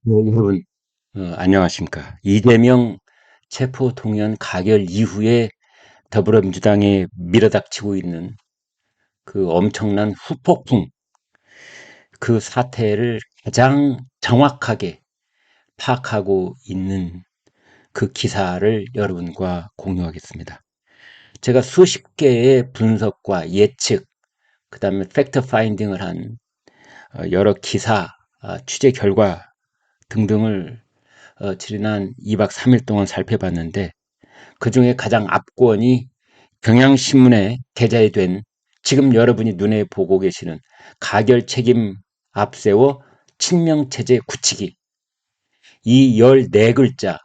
네, 여러분, 안녕하십니까. 이재명 체포동의안 가결 이후에 더불어민주당에 밀어닥치고 있는 그 엄청난 후폭풍, 그 사태를 가장 정확하게 파악하고 있는 그 기사를 여러분과 공유하겠습니다. 제가 수십 개의 분석과 예측, 그 다음에 팩트 파인딩을 한 여러 기사, 취재 결과 등등을 지난 2박 3일 동안 살펴봤는데 그 중에 가장 압권이 경향신문에 게재된 지금 여러분이 눈에 보고 계시는 가결 책임 앞세워 친명체제 굳히기, 이 14글자,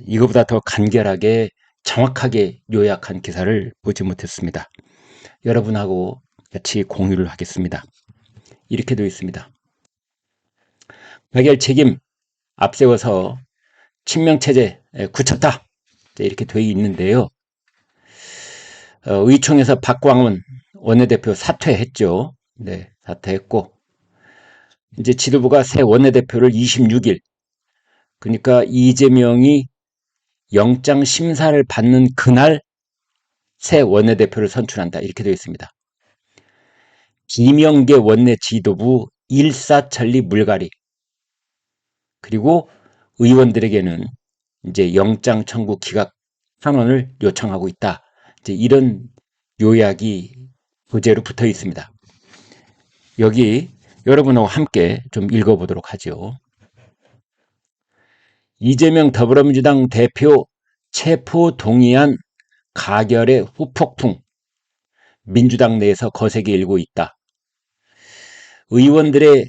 이거보다 더 간결하게 정확하게 요약한 기사를 보지 못했습니다. 여러분하고 같이 공유를 하겠습니다. 이렇게 되어 있습니다. 가결 책임 앞세워서 친명체제 굳혔다, 이렇게 되어 있는데요. 의총에서 박광원 원내대표 사퇴했죠. 네, 사퇴했고, 이제 지도부가 새 원내대표를 26일, 그러니까 이재명이 영장 심사를 받는 그날 새 원내대표를 선출한다, 이렇게 되어 있습니다. 김영계 원내 지도부 일사천리 물갈이, 그리고 의원들에게는 이제 영장 청구 기각 환원을 요청하고 있다. 이제 이런 요약이 부제로 붙어 있습니다. 여기 여러분하고 함께 좀 읽어보도록 하죠. 이재명 더불어민주당 대표 체포 동의안 가결의 후폭풍, 민주당 내에서 거세게 일고 있다. 의원들의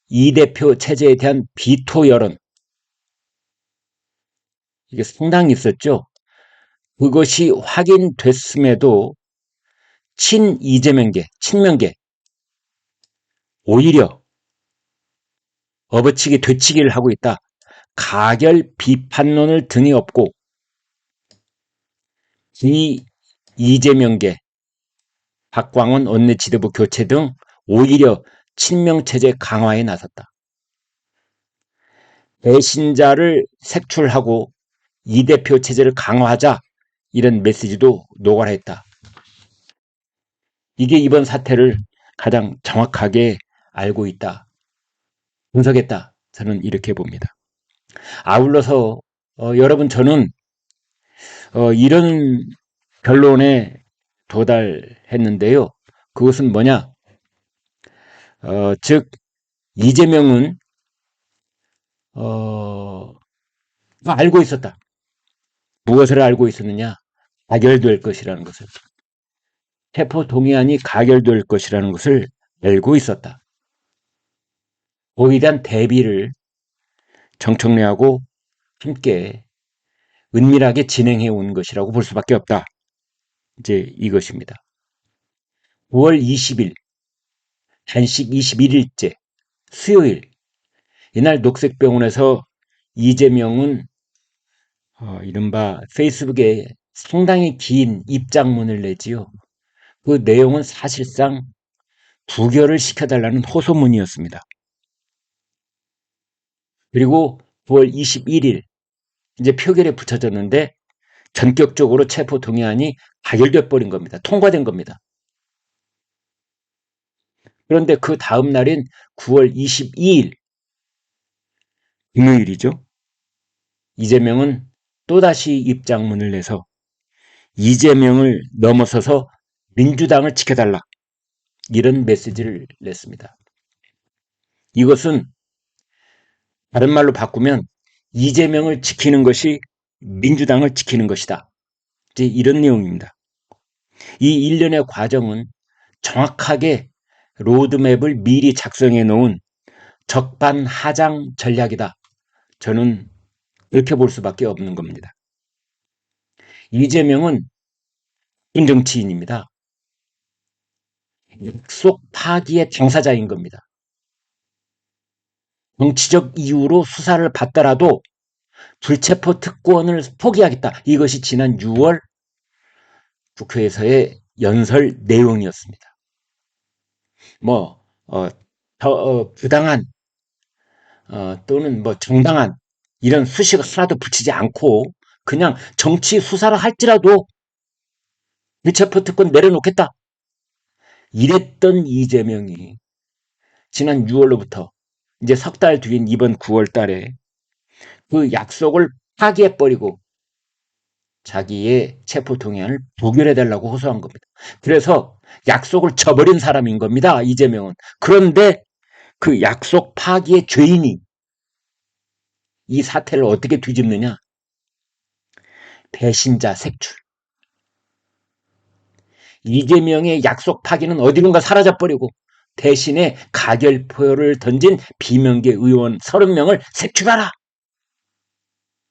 이 대표 체제에 대한 비토 여론, 이게 상당히 있었죠. 그것이 확인됐음에도 친이재명계, 친명계, 오히려 업어치기 되치기를 하고 있다. 가결 비판론을 등에 업고 이재명계, 박광원 원내 지도부 교체 등 오히려 친명체제 강화에 나섰다. 배신자를 색출하고 이 대표 체제를 강화하자, 이런 메시지도 노골했다. 이게 이번 사태를 가장 정확하게 알고 있다, 분석했다, 저는 이렇게 봅니다. 아울러서 여러분, 저는 이런 결론에 도달했는데요. 그것은 뭐냐? 즉 이재명은 알고 있었다. 무엇을 알고 있었느냐? 가결될 것이라는 것을. 체포 동의안이 가결될 것이라는 것을 알고 있었다. 거기에 대한 대비를 정청래하고 함께 은밀하게 진행해 온 것이라고 볼 수밖에 없다. 이제 이것입니다. 9월 20일, 단식 21일째, 수요일, 이날 녹색병원에서 이재명은 이른바 페이스북에 상당히 긴 입장문을 내지요. 그 내용은 사실상 부결을 시켜달라는 호소문이었습니다. 그리고 9월 21일 이제 표결에 붙여졌는데 전격적으로 체포 동의안이 가결돼 버린 겁니다. 통과된 겁니다. 그런데 그 다음 날인 9월 22일 금요일이죠. 이재명은 또다시 입장문을 내서 이재명을 넘어서서 민주당을 지켜달라, 이런 메시지를 냈습니다. 이것은 다른 말로 바꾸면 이재명을 지키는 것이 민주당을 지키는 것이다, 이제 이런 내용입니다. 이 일련의 과정은 정확하게 로드맵을 미리 작성해 놓은 적반하장 전략이다. 저는 이렇게 볼 수밖에 없는 겁니다. 이재명은 정치인입니다. 약속 파기의 당사자인 겁니다. 정치적 이유로 수사를 받더라도 불체포 특권을 포기하겠다. 이것이 지난 6월 국회에서의 연설 내용이었습니다. 부당한 또는 뭐 정당한 이런 수식 하나도 붙이지 않고 그냥 정치 수사를 할지라도 밀체포특권 내려놓겠다. 이랬던 이재명이 지난 6월로부터 이제 석 달 뒤인 이번 9월 달에 그 약속을 파기해버리고 자기의 체포동의안을 부결해달라고 호소한 겁니다. 그래서 약속을 저버린 사람인 겁니다. 이재명은. 그런데 그 약속 파기의 죄인이 이 사태를 어떻게 뒤집느냐. 배신자 색출. 이재명의 약속 파기는 어디론가 사라져버리고 대신에 가결표를 던진 비명계 의원 30명을 색출하라.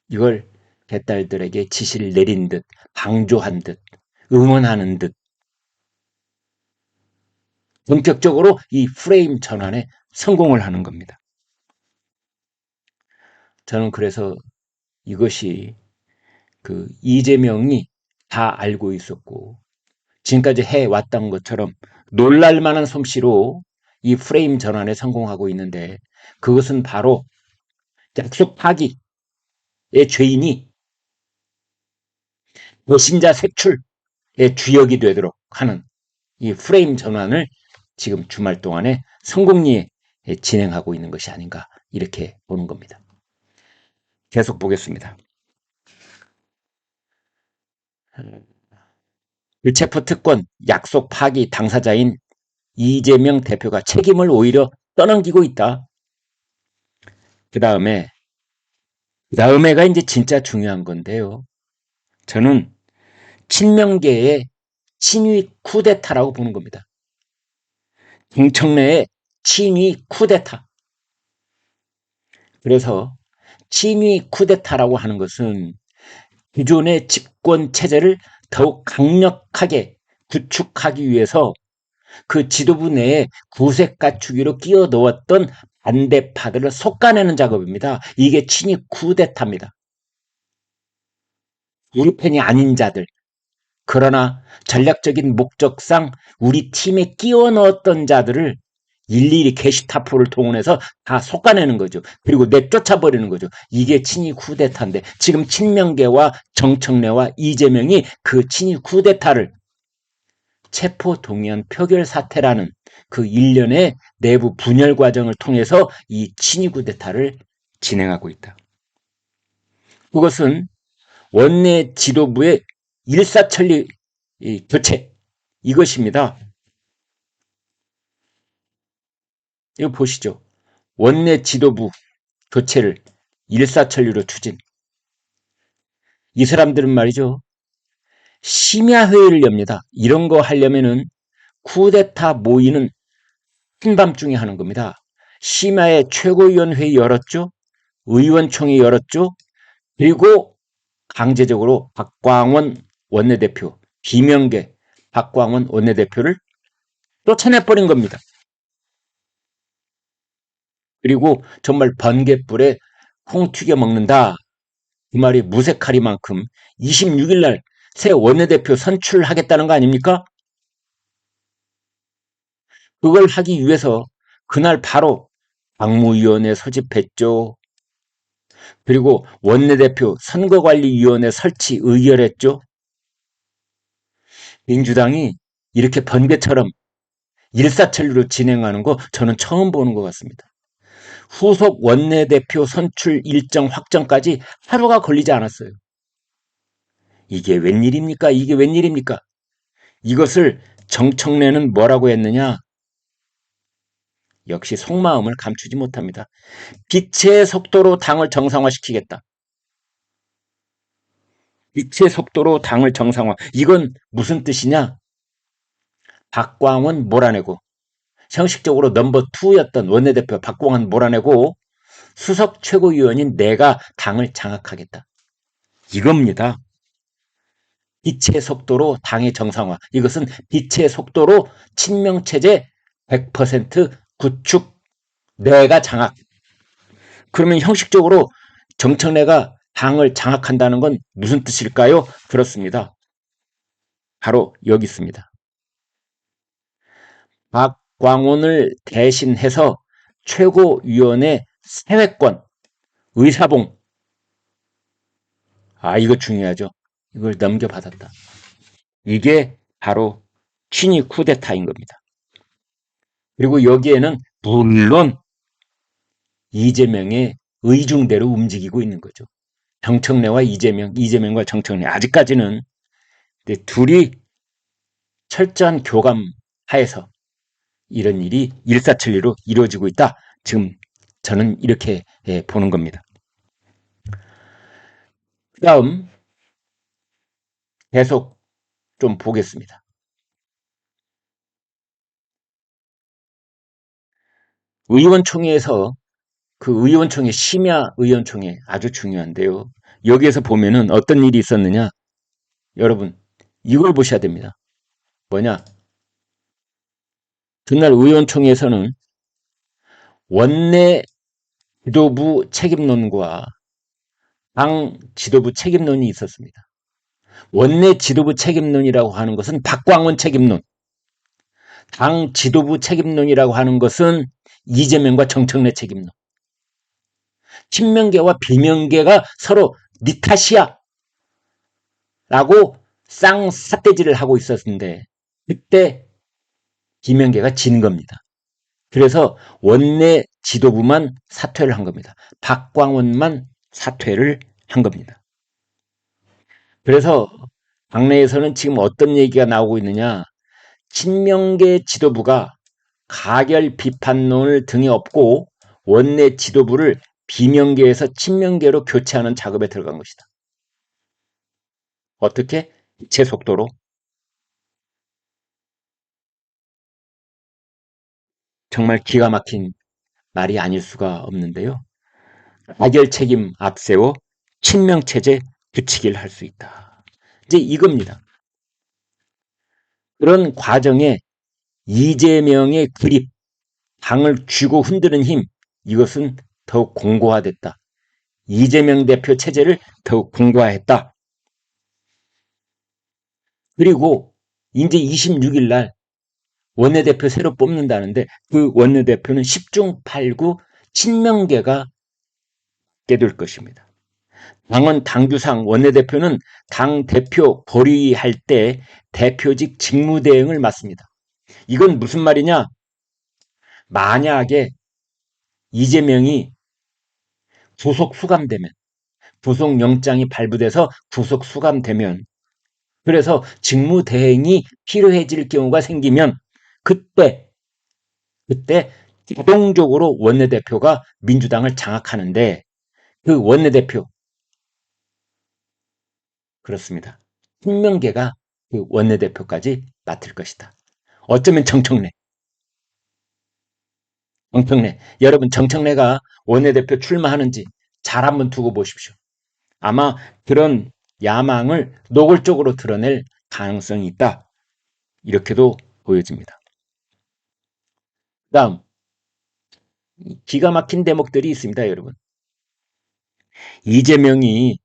이걸 개딸들에게 지시를 내린 듯 방조한 듯 응원하는 듯 본격적으로 이 프레임 전환에 성공을 하는 겁니다. 저는 그래서 이것이 그 이재명이 다 알고 있었고 지금까지 해왔던 것처럼 놀랄만한 솜씨로 이 프레임 전환에 성공하고 있는데 그것은 바로 약속 파기의 죄인이 배신자 색출의 주역이 되도록 하는 이 프레임 전환을 지금 주말 동안에 성공리에 진행하고 있는 것이 아닌가 이렇게 보는 겁니다. 계속 보겠습니다. 밀체포특권 약속 파기 당사자인 이재명 대표가 책임을 오히려 떠넘기고 있다. 그 다음에가 이제 진짜 중요한 건데요. 저는 친명계의 친위 쿠데타라고 보는 겁니다. 정청래의 친위 쿠데타. 그래서 친위 쿠데타라고 하는 것은 기존의 집권 체제를 더욱 강력하게 구축하기 위해서 그 지도부 내에 구색 갖추기로 끼워 넣었던 반대파들을 솎아내는 작업입니다. 이게 친위 쿠데타입니다. 우리 편이 아닌 자들, 그러나 전략적인 목적상 우리 팀에 끼워 넣었던 자들을 일일이 게시타포를 동원해서 다 솎아내는 거죠. 그리고 내쫓아버리는 거죠. 이게 친위 쿠데타인데 지금 친명계와 정청래와 이재명이 그 친위 쿠데타를 체포동의안 표결 사태라는 그 일련의 내부 분열 과정을 통해서 이 친위 쿠데타를 진행하고 있다. 그것은 원내 지도부의 일사천리 교체 이것입니다. 이거 보시죠. 원내 지도부 교체를 일사천리로 추진. 이 사람들은 말이죠. 심야회의를 엽니다. 이런 거 하려면은 쿠데타 모의는 한밤중에 하는 겁니다. 심야에 최고위원회의 열었죠. 의원총회 열었죠. 그리고 강제적으로 박광원 원내대표, 비명계 박광원 원내대표를 쫓아내버린 겁니다. 그리고 정말 번갯불에 콩 튀겨 먹는다. 그 말이 무색하리만큼 26일 날 새 원내대표 선출하겠다는 거 아닙니까? 그걸 하기 위해서 그날 바로 당무위원회 소집했죠. 그리고 원내대표 선거관리위원회 설치 의결했죠. 민주당이 이렇게 번개처럼 일사천리로 진행하는 거 저는 처음 보는 것 같습니다. 후속 원내대표 선출 일정 확정까지 하루가 걸리지 않았어요. 이게 웬일입니까? 이게 웬일입니까? 이것을 정청래는 뭐라고 했느냐? 역시 속마음을 감추지 못합니다. 빛의 속도로 당을 정상화시키겠다. 빛의 속도로 당을 정상화. 이건 무슨 뜻이냐? 박광원 몰아내고 형식적으로 넘버 2였던 원내대표 박광원 몰아내고 수석 최고위원인 내가 당을 장악하겠다. 이겁니다. 빛의 속도로 당의 정상화. 이것은 빛의 속도로 친명체제 100% 구축, 내가 장악. 그러면 형식적으로 정청래가 당을 장악한다는 건 무슨 뜻일까요? 그렇습니다. 바로 여기 있습니다. 박광원을 대신해서 최고위원회 세회권, 의사봉. 이거 중요하죠. 이걸 넘겨받았다. 이게 바로 친위 쿠데타인 겁니다. 그리고 여기에는 물론 이재명의 의중대로 움직이고 있는 거죠. 정청래와 이재명과 정청래. 아직까지는 둘이 철저한 교감 하에서 이런 일이 일사천리로 이루어지고 있다. 지금 저는 이렇게 보는 겁니다. 그 다음 계속 좀 보겠습니다. 의원총회에서 그 의원총회, 심야 의원총회 아주 중요한데요. 여기에서 보면은 어떤 일이 있었느냐. 여러분 이걸 보셔야 됩니다. 뭐냐. 그날 의원총회에서는 원내 지도부 책임론과 당 지도부 책임론이 있었습니다. 원내 지도부 책임론이라고 하는 것은 박광원 책임론, 당 지도부 책임론이라고 하는 것은 이재명과 정청래 책임론. 친명계와 비명계가 서로 니 탓이야 라고 쌍삿대질을 하고 있었는데 그때 비명계가 진 겁니다. 그래서 원내 지도부만 사퇴를 한 겁니다. 박광원만 사퇴를 한 겁니다. 그래서 당내에서는 지금 어떤 얘기가 나오고 있느냐. 친명계 지도부가 가결 비판론을 등에 업고 원내 지도부를 비명계에서 친명계로 교체하는 작업에 들어간 것이다. 어떻게? 제 속도로. 정말 기가 막힌 말이 아닐 수가 없는데요. 가결 책임 앞세워 친명체제 규칙을 할 수 있다. 이제 이겁니다. 그런 과정에 이재명의 그립, 당을 쥐고 흔드는 힘, 이것은 더욱 공고화됐다. 이재명 대표 체제를 더욱 공고화했다. 그리고 이제 26일 날 원내대표 새로 뽑는다는데 그 원내대표는 10중 8구 친명계가 될 것입니다. 당원 당규상 원내대표는 당대표 보리할 때 대표직 직무대행을 맡습니다. 이건 무슨 말이냐? 만약에 이재명이 구속 수감되면, 구속영장이 발부돼서 구속 수감되면, 그래서 직무대행이 필요해질 경우가 생기면 그때 자동적으로 원내대표가 민주당을 장악하는데 그 원내대표 그렇습니다. 친명계가 그 원내대표까지 맡을 것이다. 어쩌면 정청래. 여러분 정청래가 원내대표 출마하는지 잘 한번 두고 보십시오. 아마 그런 야망을 노골적으로 드러낼 가능성이 있다. 이렇게도 보여집니다. 다음 기가 막힌 대목들이 있습니다. 여러분. 이재명이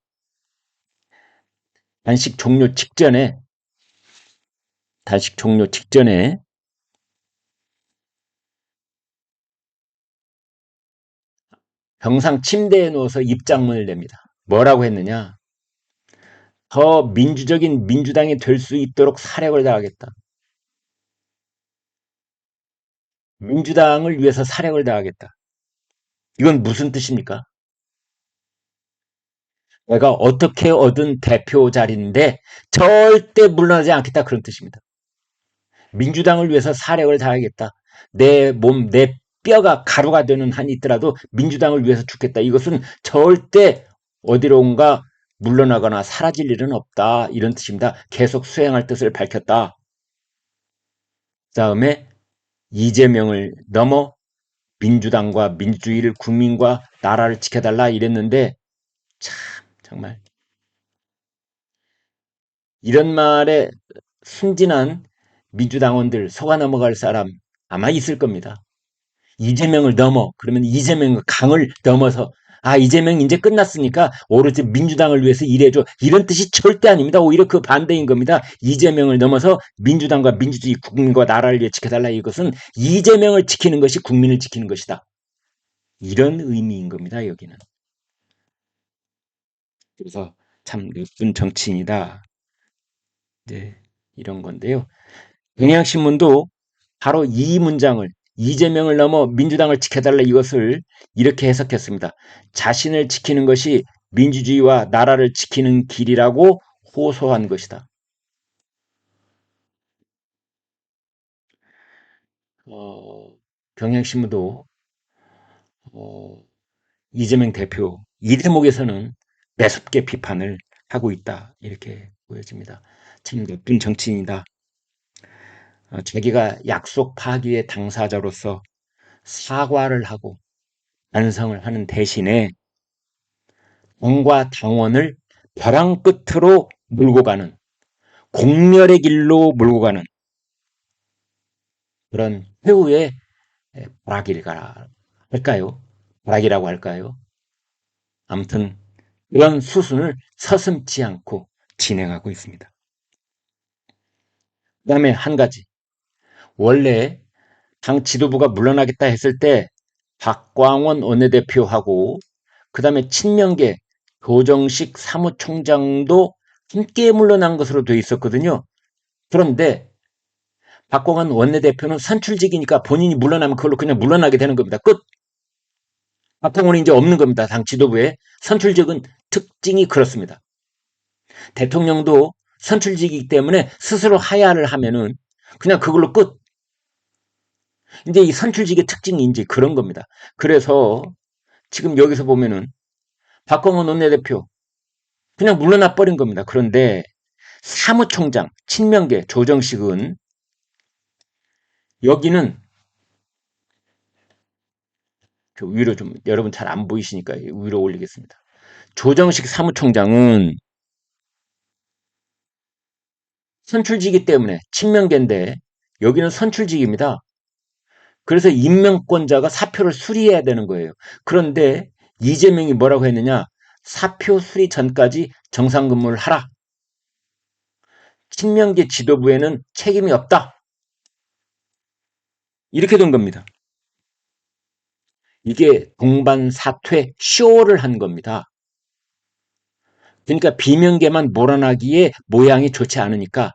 단식 종료 직전에 병상 침대에 누워서 입장문을 냅니다. 뭐라고 했느냐? 더 민주적인 민주당이 될 수 있도록 사력을 다하겠다. 민주당을 위해서 사력을 다하겠다. 이건 무슨 뜻입니까? 내가 어떻게 얻은 대표 자리인데 절대 물러나지 않겠다 그런 뜻입니다. 민주당을 위해서 사력을 다하겠다. 내 몸, 내 뼈가 가루가 되는 한이 있더라도 민주당을 위해서 죽겠다. 이것은 절대 어디론가 물러나거나 사라질 일은 없다. 이런 뜻입니다. 계속 수행할 뜻을 밝혔다. 다음에 이재명을 넘어 민주당과 민주주의를 국민과 나라를 지켜달라 이랬는데 참 정말 이런 말에 순진한 민주당원들 속아 넘어갈 사람 아마 있을 겁니다. 이재명을 넘어 그러면 이재명의 강을 넘어서 이재명 이제 끝났으니까 오로지 민주당을 위해서 일해줘 이런 뜻이 절대 아닙니다. 오히려 그 반대인 겁니다. 이재명을 넘어서 민주당과 민주주의 국민과 나라를 위해 지켜달라 이것은 이재명을 지키는 것이 국민을 지키는 것이다. 이런 의미인 겁니다, 여기는. 그래서 참 나쁜 정치인이다. 네, 이런 건데요. 경향신문도 바로 이 문장을 이재명을 넘어 민주당을 지켜달라 이것을 이렇게 해석했습니다. 자신을 지키는 것이 민주주의와 나라를 지키는 길이라고 호소한 것이다. 어, 경향신문도 어, 이재명 대표 이 대목에서는 매섭게 비판을 하고 있다. 이렇게 보여집니다. 참 나쁜 정치인이다. 자기가 약속 파기의 당사자로서 사과를 하고 반성을 하는 대신에 당과 당원을 벼랑 끝으로 몰고 가는 공멸의 길로 몰고 가는 그런 최후의 발악이라 할까요? 발악이라고 할까요? 아무튼 이런 수순을 서슴지 않고 진행하고 있습니다. 그다음에 한 가지 원래 당 지도부가 물러나겠다 했을 때 박광원 원내대표하고 그다음에 친명계 조정식 사무총장도 함께 물러난 것으로 돼 있었거든요. 그런데 박광원 원내대표는 선출직이니까 본인이 물러나면 그걸로 그냥 물러나게 되는 겁니다. 끝. 박광원이 이제 없는 겁니다. 당 지도부에. 선출직은 특징이 그렇습니다. 대통령도 선출직이기 때문에 스스로 하야를 하면은 그냥 그걸로 끝. 이제 이 선출직의 특징이 이제 그런 겁니다. 그래서 지금 여기서 보면은 박광원 원내대표 그냥 물러나 버린 겁니다. 그런데 사무총장 친명계 조정식은 여기는 그 위로 좀 여러분 잘 안 보이시니까 위로 올리겠습니다. 조정식 사무총장은 선출직이기 때문에 친명계인데 여기는 선출직입니다. 그래서 임명권자가 사표를 수리해야 되는 거예요. 그런데 이재명이 뭐라고 했느냐? 사표 수리 전까지 정상근무를 하라. 친명계 지도부에는 책임이 없다. 이렇게 된 겁니다. 이게 동반 사퇴 쇼를 한 겁니다. 그러니까 비명계만 몰아나기에 모양이 좋지 않으니까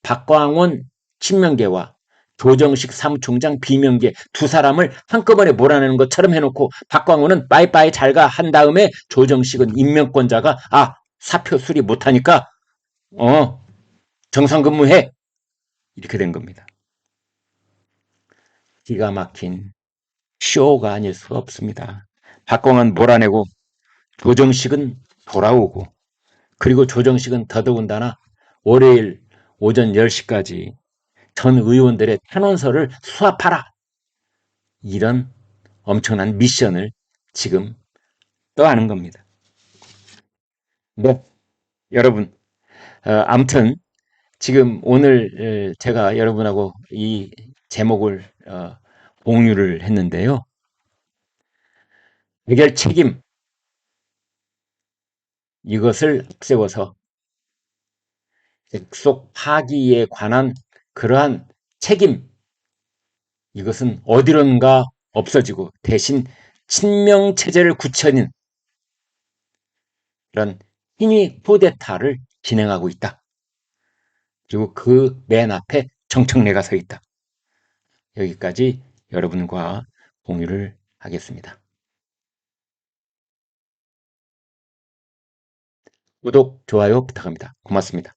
박광원 친명계와 조정식 사무총장 비명계 두 사람을 한꺼번에 몰아내는 것처럼 해놓고 박광원은 빠이빠이 잘가 한 다음에 조정식은 임명권자가 사표 수리 못하니까 정상근무해 이렇게 된 겁니다. 기가 막힌 쇼가 아닐 수 없습니다. 박광원 몰아내고 조정식은 돌아오고 그리고 조정식은 더더군다나 월요일 오전 10시까지 전 의원들의 탄원서를 수합하라. 이런 엄청난 미션을 지금 떠하는 겁니다. 네, 여러분. 아무튼 지금 오늘 제가 여러분하고 이 제목을 공유를 했는데요. 해결 책임 이것을 앞세워서 약속 파기에 관한 그러한 책임 이것은 어디론가 없어지고 대신 친명체제를 굳혀는 그런 힘이 쿠데타를 진행하고 있다. 그리고 그 맨 앞에 정청래가 서 있다. 여기까지 여러분과 공유를 하겠습니다. 구독, 좋아요 부탁합니다. 고맙습니다.